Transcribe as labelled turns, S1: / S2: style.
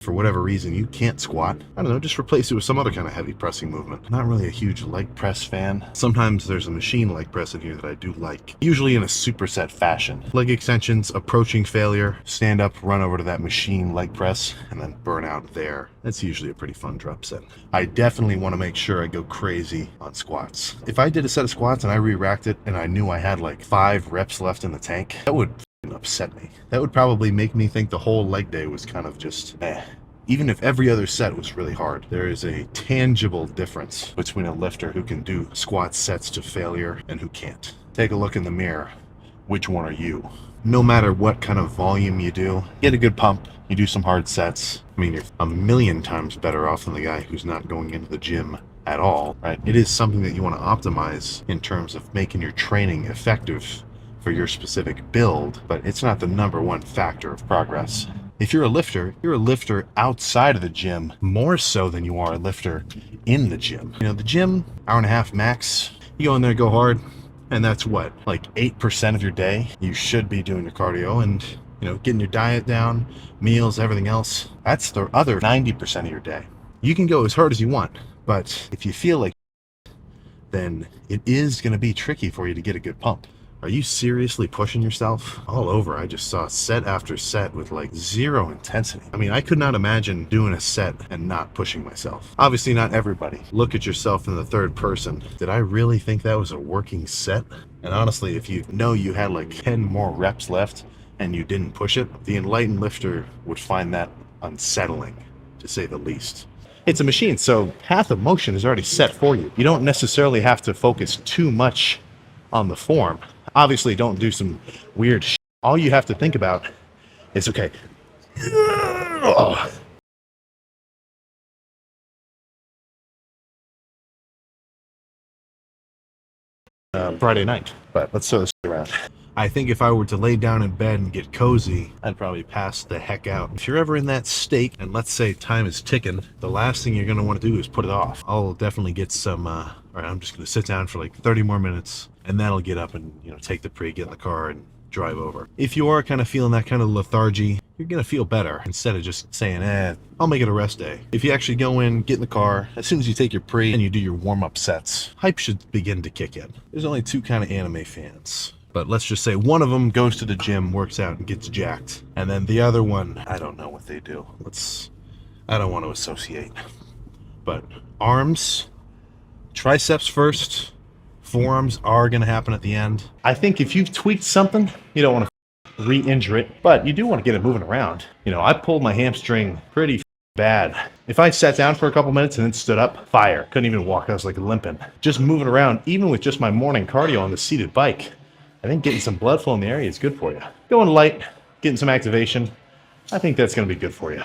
S1: for whatever reason you can't squat, I don't know, just replace it with some other kind of heavy pressing movement. Not really a huge leg press fan. Sometimes there's a machine leg press in here that I do like, usually in a superset fashion. Leg extensions, approaching failure, stand up, run over to that machine leg press, and then burn out there. That's usually a pretty fun drop set. I definitely want to make sure I go crazy on squats. If I did a set of squats and I re-racked it and I knew I had like 5 reps left in the tank, that would upset me. That would probably make me think the whole leg day was kind of just eh. Even if every other set was really hard, there is a tangible difference between a lifter who can do squat sets to failure and who can't. Take a look in the mirror. Which one are you? No matter what kind of volume you do, get a good pump, you do some hard sets. I mean, you're a million times better off than the guy who's not going into the gym at all, right? It is something that you want to optimize in terms of making your training effective for your specific build, but it's not the #1 factor of progress. If you're a lifter outside of the gym more so than you are a lifter in the gym. You know, the gym, hour and a half max, you go in there, go hard, and that's what, like 8% of your day you should be doing your cardio and, you know, getting your diet down, meals, everything else. That's the other 90% of your day. You can go as hard as you want, but if you feel like, then it is going to be tricky for you to get a good pump. Are you seriously pushing yourself? All over, I just saw set after set with like 0 intensity. I mean, I could not imagine doing a set and not pushing myself. Obviously not everybody. Look at yourself in the third person. Did I really think that was a working set? And honestly, if you know you had like 10 more reps left and you didn't push it, the enlightened lifter would find that unsettling, to say the least. It's a machine, so path of motion is already set for you. You don't necessarily have to focus too much on the form. Obviously, don't do some weird shit. All you have to think about is, okay, Friday night, but let's throw this around. I think if I were to lay down in bed and get cozy, I'd probably pass the heck out. If you're ever in that state, and let's say time is ticking, the last thing you're going to want to do is put it off. I'll definitely get some, all right, I'm just going to sit down for like 30 more minutes, and then I'll get up and, you know, take the pre, get in the car, and drive over. If you are kind of feeling that kind of lethargy, you're going to feel better instead of just saying, I'll make it a rest day. If you actually go in, get in the car, as soon as you take your pre and you do your warm-up sets, hype should begin to kick in. There's only 2 kind of anime fans. But let's just say one of them goes to the gym, works out, and gets jacked. And then the other one, I don't know what they do. I don't want to associate. But arms, triceps first, forearms are going to happen at the end. I think if you've tweaked something, you don't want to re-injure it, but you do want to get it moving around. You know, I pulled my hamstring pretty bad. If I sat down for a couple minutes and then stood up, fire. Couldn't even walk. I was like limping. Just moving around, even with just my morning cardio on the seated bike, I think getting some blood flow in the area is good for you. Going light, getting some activation, I think that's going to be good for you.